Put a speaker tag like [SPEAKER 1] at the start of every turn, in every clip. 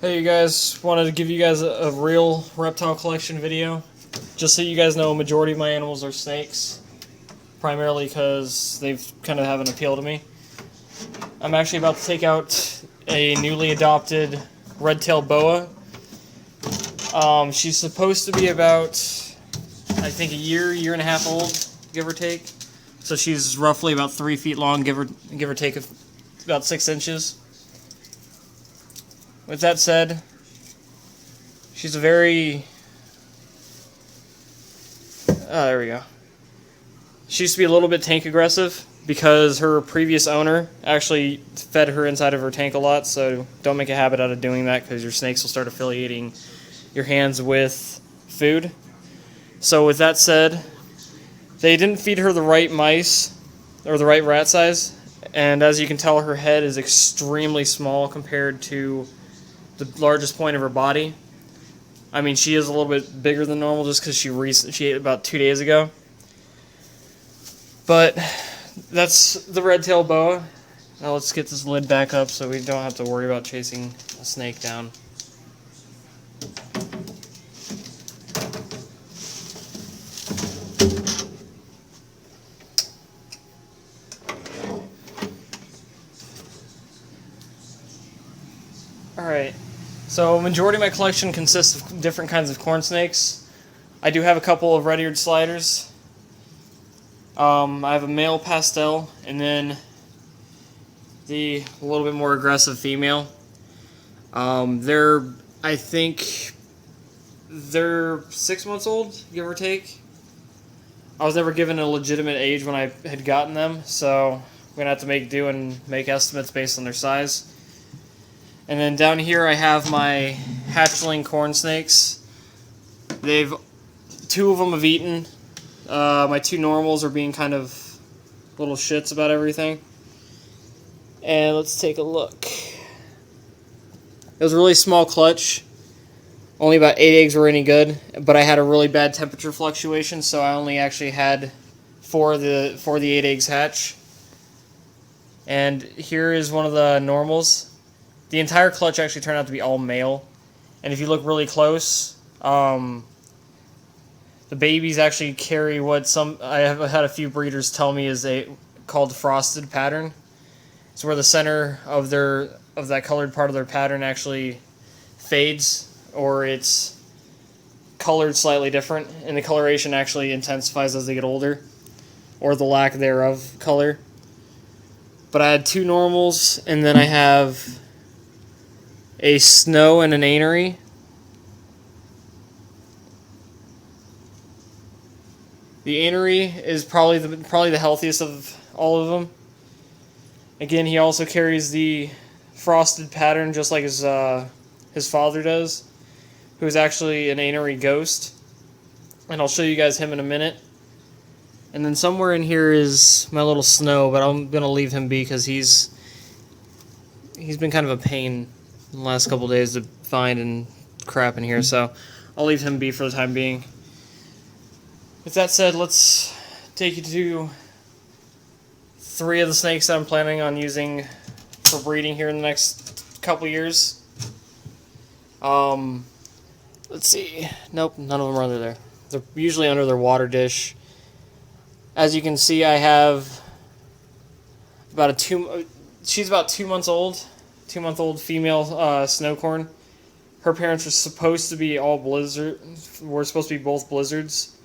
[SPEAKER 1] Hey you guys, wanted to give you guys a real reptile collection video. Just so you guys know, a majority of my animals are snakes. Primarily because they've kind of have an appeal to me. I'm actually about to take out a newly adopted red-tailed boa. She's supposed to be about, I think, a year and a half old, give or take. So she's roughly about 3 feet long, give or take about 6 inches. With that said, she's a very... there we go. She used to be a little bit tank aggressive because her previous owner actually fed her inside of her tank a lot, so don't make a habit out of doing that because your snakes will start affiliating your hands with food. So with that said, they didn't feed her the right mice or the right rat size, and as you can tell, her head is extremely small compared to the largest point of her body. I mean, she is a little bit bigger than normal just because she ate about 2 days ago. But that's the red-tailed boa. Now let's get this lid back up so we don't have to worry about chasing a snake down. Alright, so a majority of my collection consists of different kinds of corn snakes. I do have a couple of red-eared sliders. I have a male pastel, and then the a little bit more aggressive female. I think they're 6 months old, give or take. I was never given a legitimate age when I had gotten them, so I'm going to have to make do and make estimates based on their size. And then down here I have my hatchling corn snakes. Two of them have eaten. My two normals are being kind of little shits about everything. And let's take a look. It was a really small clutch. Only about 8 eggs were any good, but I had a really bad temperature fluctuation, so I only actually had four of the 8 eggs hatch. And here is one of the normals. The entire clutch actually turned out to be all male. And if you look really close, the babies actually carry what I have had a few breeders tell me is called frosted pattern. It's where the center of that colored part of their pattern actually fades, or it's colored slightly different, and the coloration actually intensifies as they get older, or the lack thereof color. But I had two normals, and then I have a snow and an anery. The anery is probably the healthiest of all of them. Again, he also carries the frosted pattern just like his father does, who is actually an anery ghost. And I'll show you guys him in a minute. And then somewhere in here is my little snow, but I'm going to leave him be because he's been kind of a pain in the last couple days to find and crap in here, so I'll leave him be for the time being. With that said, let's take you to 3 of the snakes that I'm planning on using for breeding here in the next couple years. Let's see. Nope, none of them are under there. They're usually under their water dish. As you can see, I have about she's about 2 months old. 2-month-old female snow corn. Her parents were supposed to be we're supposed to be both blizzards.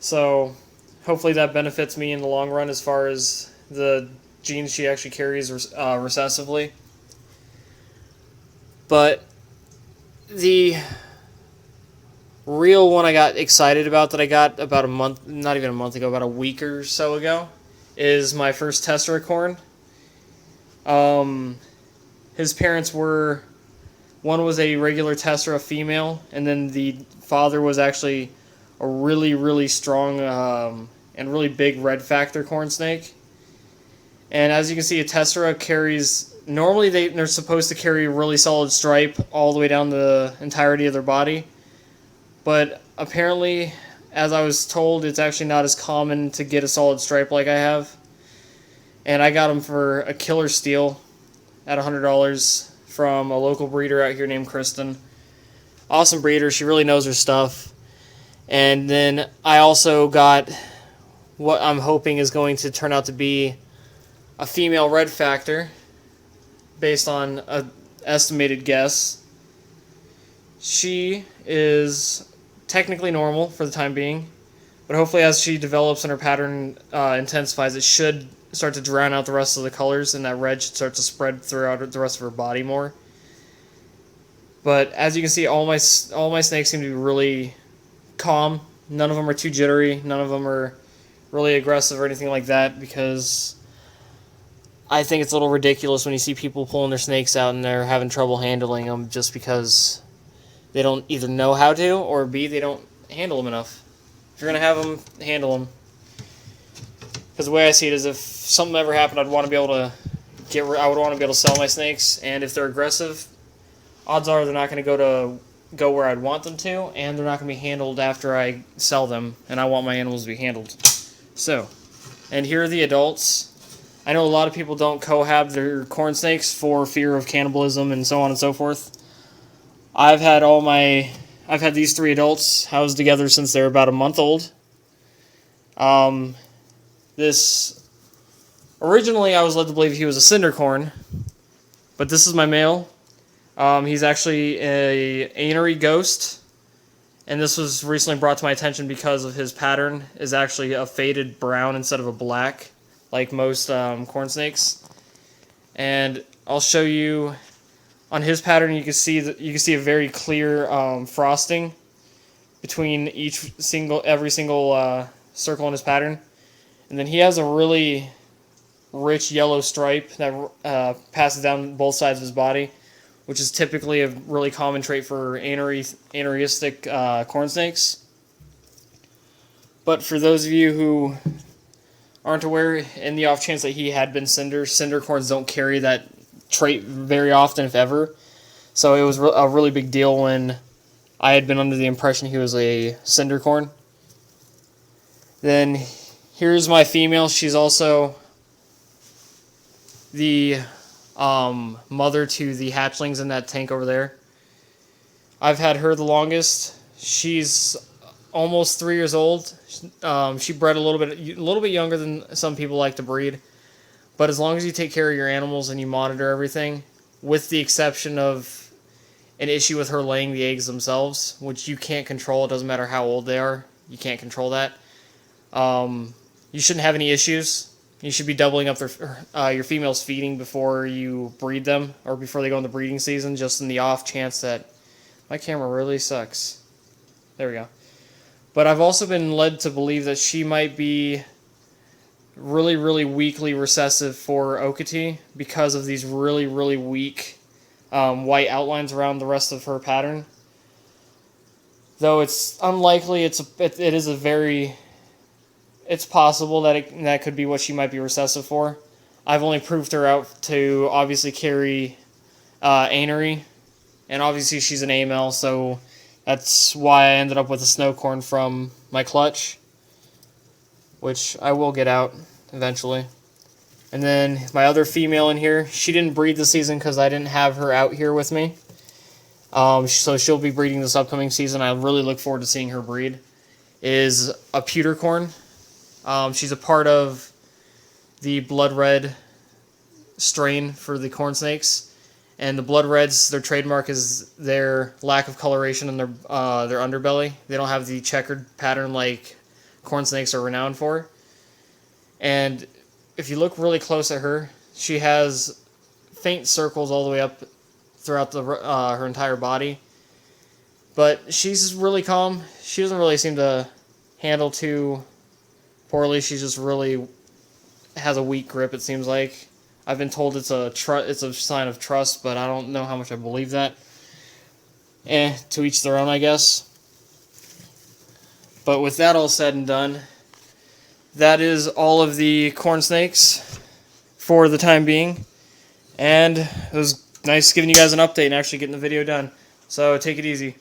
[SPEAKER 1] So hopefully that benefits me in the long run as far as the genes she actually carries recessively. But the real one I got excited about that I got about a month, not even a month ago, about a week or so ago, is my first tessera corn. His parents one was a regular tessera female, and then the father was actually a really, really strong and really big red factor corn snake. And as you can see, a tessera carries, normally they're supposed to carry a really solid stripe all the way down the entirety of their body. But apparently, as I was told, it's actually not as common to get a solid stripe like I have. And I got them for a killer steal at $100 from a local breeder out here named Kristen. Awesome breeder. She really knows her stuff. And then I also got what I'm hoping is going to turn out to be a female red factor based on an estimated guess. She is technically normal for the time being, but hopefully as she develops and her pattern intensifies, it should start to drown out the rest of the colors, and that red should start to spread throughout the rest of her body more. But as you can see, all my snakes seem to be really calm. None of them are too jittery. None of them are really aggressive or anything like that, because I think it's a little ridiculous when you see people pulling their snakes out and they're having trouble handling them just because they don't either know how to, or B, they don't handle them enough. If you're going to have them, handle them. Because the way I see it is, if something ever happened, I'd want to be able to I would want to be able to sell my snakes, and if they're aggressive, odds are they're not going to go where I'd want them to, and they're not going to be handled after I sell them, and I want my animals to be handled. So, and here are the adults. I know a lot of people don't cohab their corn snakes for fear of cannibalism and so on and so forth. I've had these 3 adults housed together since they're about a month old. Originally I was led to believe he was a cinder corn, but this is my male. He's actually a anery ghost, and this was recently brought to my attention because of his pattern is actually a faded brown instead of a black, like most corn snakes. And I'll show you on his pattern. You can see a very clear frosting between every single circle in his pattern, and then he has a really rich yellow stripe that passes down both sides of his body, which is typically a really common trait for aneristic corn snakes. But for those of you who aren't aware, in the off chance that he had been cinder corns don't carry that trait very often, if ever. So it was a really big deal when I had been under the impression he was a cinder corn. Then here's my female. She's also the mother to the hatchlings in that tank over there. I've had her the longest. She's almost 3 years old. She bred a little bit younger than some people like to breed. But as long as you take care of your animals and you monitor everything, with the exception of an issue with her laying the eggs themselves, which you can't control, it doesn't matter how old they are, you can't control that. You shouldn't have any issues. You should be doubling up your females' feeding before you breed them, or before they go into breeding season, just in the off chance that... My camera really sucks. There we go. But I've also been led to believe that she might be really, really weakly recessive for Okatee because of these really, really weak white outlines around the rest of her pattern. Though it's unlikely, it's possible that that could be what she might be recessive for. I've only proved her out to obviously carry anery, and obviously she's an AML, so that's why I ended up with a snowcorn from my clutch, which I will get out eventually. And then my other female in here, she didn't breed this season because I didn't have her out here with me. So she'll be breeding this upcoming season. I really look forward to seeing her breed. Is a pewter corn. She's a part of the blood red strain for the corn snakes. And the blood reds, their trademark is their lack of coloration in their underbelly. They don't have the checkered pattern like corn snakes are renowned for. And if you look really close at her, she has faint circles all the way up throughout her entire body. But she's really calm. She doesn't really seem to handle too poorly. She just really has a weak grip, it seems like. I've been told it's a sign of trust, but I don't know how much I believe that. To each their own, I guess. But with that all said and done, that is all of the corn snakes for the time being. And it was nice giving you guys an update and actually getting the video done. So take it easy.